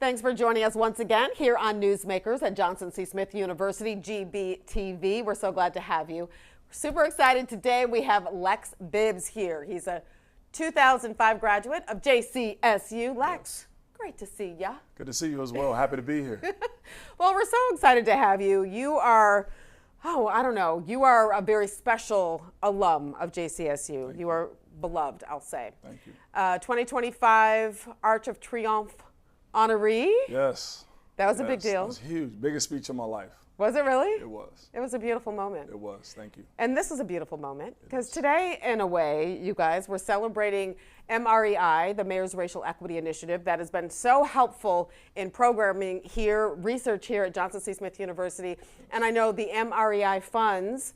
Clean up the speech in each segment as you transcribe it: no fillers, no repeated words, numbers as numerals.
Thanks for joining us once again here on Newsmakers at Johnson C. Smith University, GBTV. We're so glad to have you. We're super excited today. We have Lex Bibbs here. He's a 2005 graduate of JCSU. Lex, great to see ya. Good to see you as well. Happy to be here. Well, we're so excited to have you. You are, you are a very special alum of JCSU. Thank you are beloved, I'll say. Thank you. 2025 Arch of Triomphe honoree. Yes. That was a big deal. It was huge. Biggest speech of my life. Was it really? It was. It was a beautiful moment. It was. Thank you. And this is a beautiful moment because today, in a way, you guys, we're celebrating MREI, the Mayor's Racial Equity Initiative, that has been so helpful in programming here, research here at Johnson C. Smith University. And I know the MREI funds,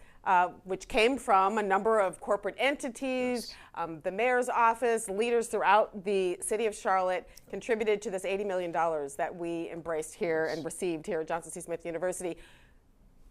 which came from a number of corporate entities, the mayor's office, leaders throughout the city of Charlotte contributed to this $80 million that we embraced here and received here at Johnson C. Smith University.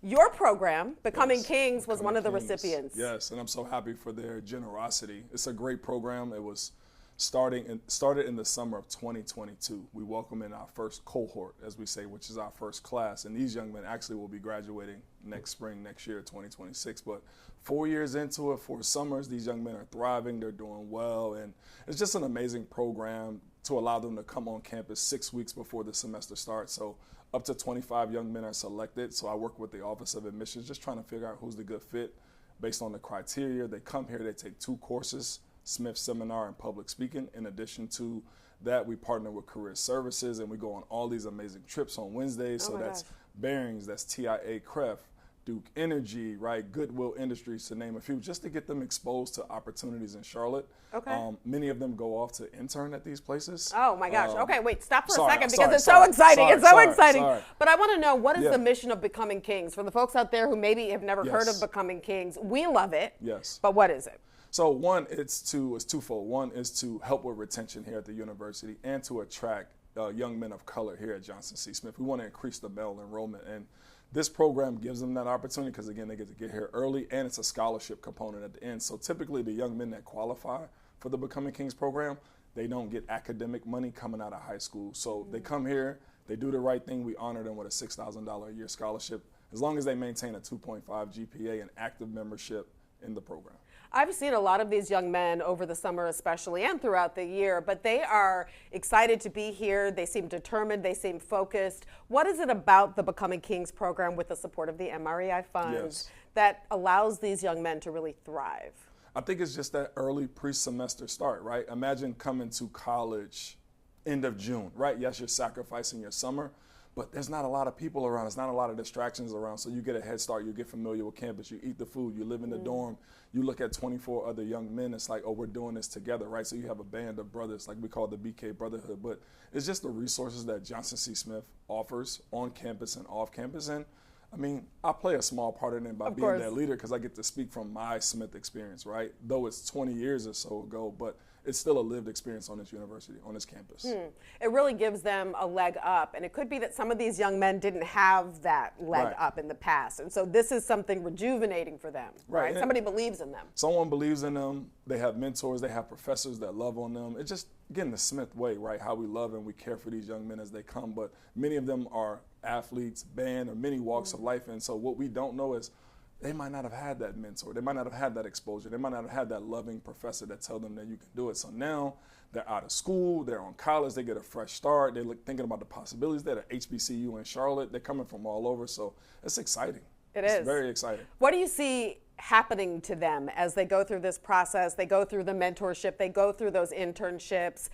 Your program, Becoming Kings, was one of the recipients. Yes, and I'm so happy for their generosity. It's a great program. It was started in the summer of 2022. We welcome in our first cohort, as we say, which is our first class. And these young men actually will be graduating next spring, next year, 2026. But 4 years into it, 4 summers, these young men are thriving, they're doing well. And it's just an amazing program to allow them to come on campus 6 weeks before the semester starts. So up to 25 young men are selected. So I work with the Office of Admissions, just trying to figure out who's the good fit based on the criteria. They come here, they take 2 courses, Smith Seminar and Public Speaking. In addition to that, we partner with Career Services and we go on all these amazing trips on Wednesdays. So that's Bearings, that's TIA CREF, Duke Energy, right? Goodwill Industries, to name a few, just to get them exposed to opportunities in Charlotte. Okay. Many of them go off to intern at these places. Oh my gosh. Okay, wait, stop for a second because it's so exciting. It's so exciting. But I want to know, what is the mission of Becoming Kings? For the folks out there who maybe have never heard of Becoming Kings, we love it. Yes. But what is it? So one, it's twofold. One is to help with retention here at the university and to attract young men of color here at Johnson C. Smith. We want to increase the male enrollment, and this program gives them that opportunity because, again, they get to get here early, and it's a scholarship component at the end. So typically the young men that qualify for the Becoming Kings program, they don't get academic money coming out of high school. So they come here, they do the right thing, we honor them with a $6,000 a year scholarship as long as they maintain a 2.5 GPA and active membership in the program. I've seen a lot of these young men over the summer especially and throughout the year, but they are excited to be here. They seem determined. They seem focused. What is it about the Becoming Kings program with the support of the MREI funds that allows these young men to really thrive? I think it's just that early pre-semester start, right? Imagine coming to college end of June, right? Yes, you're sacrificing your summer, but there's not a lot of people around. There's not a lot of distractions around. So you get a head start. You get familiar with campus. You eat the food. You live in the dorm. You look at 24 other young men. It's like, oh, we're doing this together, right? So you have a band of brothers, like we call the BK Brotherhood. But it's just the resources that Johnson C. Smith offers on campus and off campus. And I mean, I play a small part in it by being that leader because I get to speak from my Smith experience, right? Though it's 20 years or so ago, but it's still a lived experience on this university, on this campus. It really gives them a leg up, and it could be that some of these young men didn't have that leg up in the past, and so this is something rejuvenating for them, right? Somebody believes in them. Someone believes in them. They have mentors. They have professors that love on them. It's just, again, the Smith way, right? How we love and we care for these young men as they come, but many of them are athletes, band, or many walks of life, and so what we don't know is they might not have had that mentor. They might not have had that exposure. They might not have had that loving professor that tell them that you can do it. So now they're out of school, they're on college, they get a fresh start, they're thinking about the possibilities. They're at HBCU in Charlotte, they're coming from all over, so it's exciting. It's very exciting. What do you see happening to them as they go through this process? They go through the mentorship, they go through those internships,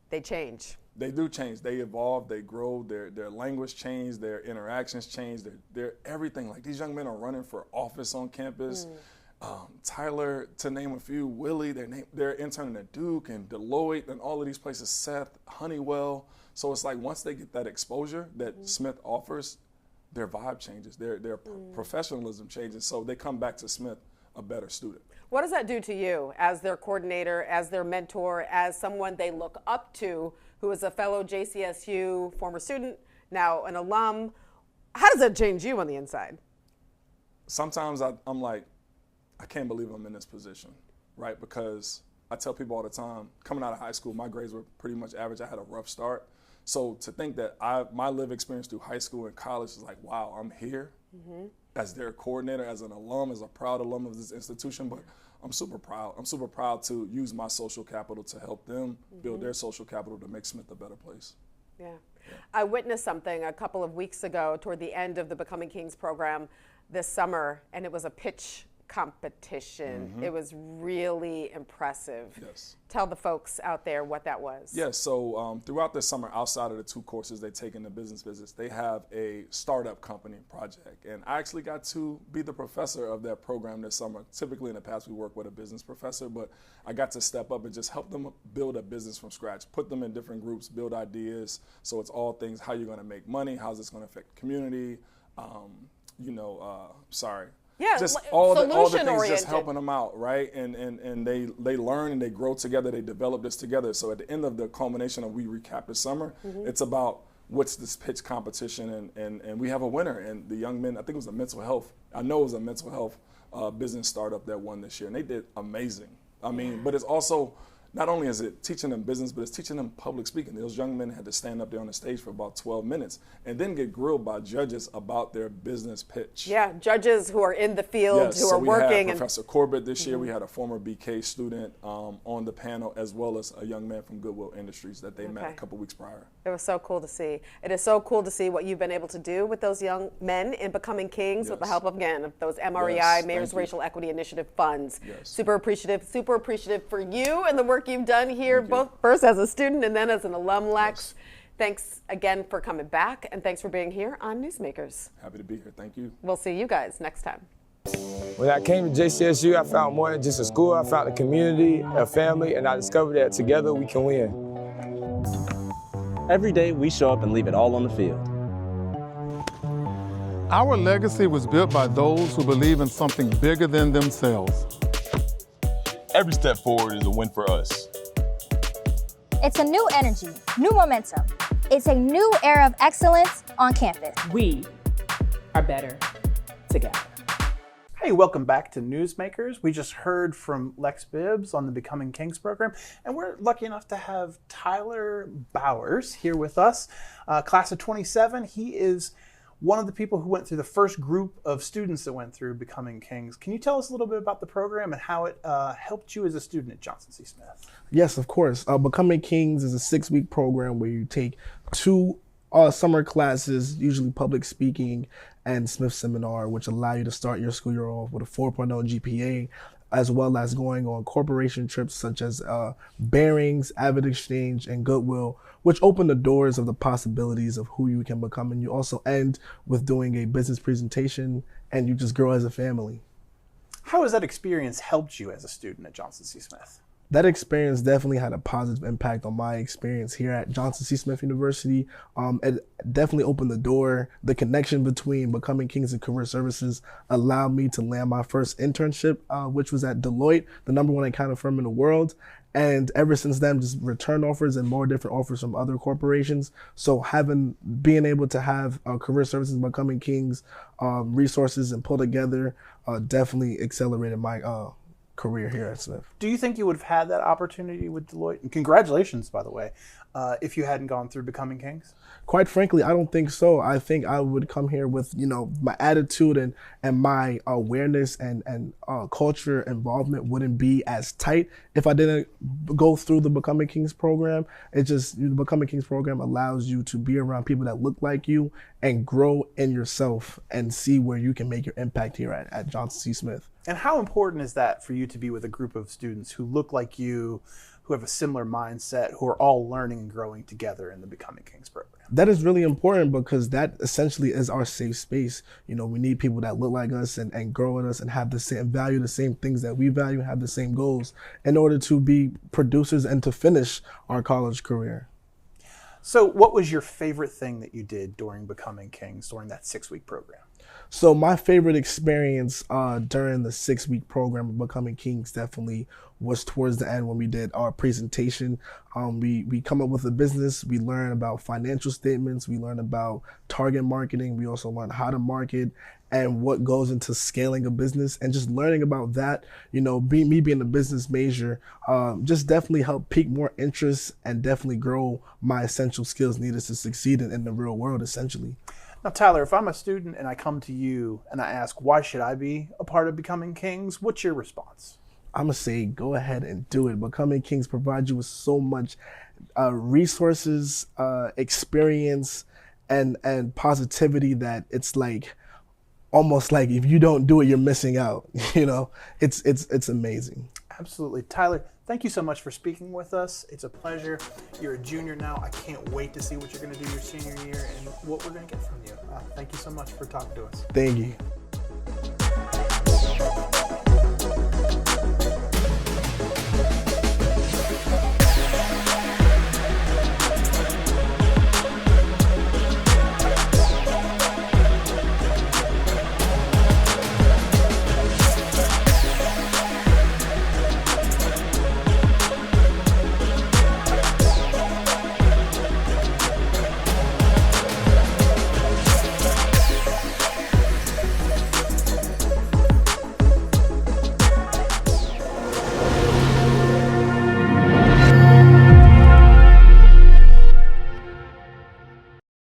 they change. They do change. They evolve. They grow. Their language change. Their interactions change. Their everything. Like, these young men are running for office on campus. Tyler, to name a few, Willie. They're interning at Duke and Deloitte and all of these places. Seth, Honeywell. So it's like once they get that exposure that Smith offers, their vibe changes. Their professionalism changes. So they come back to Smith a better student. What does that do to you as their coordinator, as their mentor, as someone they look up to, who is a fellow JCSU former student, now an alum? How does that change you on the inside? Sometimes I'm like, I can't believe I'm in this position, right? Because I tell people all the time, coming out of high school, my grades were pretty much average. I had a rough start. So to think that my lived experience through high school and college is like, wow, I'm here as their coordinator, as an alum, as a proud alum of this institution. But I'm super proud. I'm super proud to use my social capital to help them build their social capital to make Smith a better place. Yeah. I witnessed something a couple of weeks ago toward the end of the Becoming Kings program this summer, and it was a pitch competition. It was really impressive. Yes. Tell the folks out there what that was. Yes, so throughout the summer, outside of the 2 courses they take in the business visits, they have a startup company project. And I actually got to be the professor of that program this summer. Typically in the past we work with a business professor, but I got to step up and just help them build a business from scratch, put them in different groups, build ideas. So it's all things, how you're gonna make money, how's this gonna affect the community, Yeah, just all the things, just helping them out, right? And they learn and they grow together, they develop this together. So at the end of the culmination of we recap the summer, it's about what's this pitch competition, and we have a winner. And the young men, I think it was a mental health business startup that won this year, and they did amazing. I mean, but it's also, not only is it teaching them business, but it's teaching them public speaking. Those young men had to stand up there on the stage for about 12 minutes and then get grilled by judges about their business pitch. Yeah, judges who are in the field, Yes, who so are we working. had Professor Corbett this year. We had a former BK student on the panel, as well as a young man from Goodwill Industries that they met a couple weeks prior. It was so cool to see. It is so cool to see what you've been able to do with those young men in Becoming Kings with the help of, again, of those MREI, Mayor's Racial Equity Initiative funds. Yes. Super appreciative for you and the work you've done here, both first as a student and then as an alum, Lex. Yes. Thanks again for coming back, and thanks for being here on Newsmakers. Happy to be here. Thank you. We'll see you guys next time. When I came to JCSU, I found more than just a school. I found a community, a family, and I discovered that together we can win. Every day we show up and leave it all on the field. Our legacy was built by those who believe in something bigger than themselves. Every step forward is a win for us. It's a new energy, new momentum. It's a new era of excellence on campus. We are better together. Hey, welcome back to Newsmakers. We just heard from Lex Bibbs on the Becoming Kings program, and we're lucky enough to have Tyler Bowers here with us, class of 27. He is one of the people who went through the first group of students that went through Becoming Kings. Can you tell us a little bit about the program and how it helped you as a student at Johnson C. Smith? Yes, of course. Becoming Kings is a 6-week program where you take 2 summer classes, usually public speaking and Smith Seminar, which allow you to start your school year off with a 4.0 GPA, as well as going on corporation trips such as Bearings, Avid Exchange, and Goodwill, which open the doors of the possibilities of who you can become. And you also end with doing a business presentation, and you just grow as a family. How has that experience helped you as a student at Johnson C. Smith? That experience definitely had a positive impact on my experience here at Johnson C. Smith University. It definitely opened the door. The connection between Becoming Kings and Career Services allowed me to land my first internship, which was at Deloitte, the #1 accounting firm in the world. And ever since then, just return offers and more different offers from other corporations. So being able to have Career Services, Becoming Kings resources and pull together definitely accelerated my career here at Smith. Do you think you would have had that opportunity with Deloitte? And congratulations, by the way, if you hadn't gone through Becoming Kings? Quite frankly, I don't think so. I think I would come here with, my attitude and my awareness and culture involvement wouldn't be as tight if I didn't go through the Becoming Kings program. It just, the Becoming Kings program allows you to be around people that look like you and grow in yourself and see where you can make your impact here at Johnson C. Smith. And how important is that for you to be with a group of students who look like you, who have a similar mindset, who are all learning and growing together in the Becoming Kings program? That is really important because that essentially is our safe space. We need people that look like us and grow with us and have the same value, the same things that we value, have the same goals in order to be producers and to finish our college career. So what was your favorite thing that you did during Becoming Kings, during that 6-week program? So my favorite experience during the 6-week program of Becoming Kings definitely was towards the end when we did our presentation. We come up with a business, we learn about financial statements, we learn about target marketing, we also learn how to market, and what goes into scaling a business, and just learning about that, me being a business major, just definitely helped pique more interest and definitely grow my essential skills needed to succeed in the real world, essentially. Now, Tyler, if I'm a student and I come to you and I ask, why should I be a part of Becoming Kings? What's your response? I'm going to say, go ahead and do it. Becoming Kings provides you with so much resources, experience, and positivity that it's like, almost like if you don't do it, you're missing out. It's amazing. Absolutely. Tyler, thank you so much for speaking with us. It's a pleasure. You're a junior now. I can't wait to see what you're going to do your senior year and what we're going to get from you. Thank you so much for talking to us. Thank you.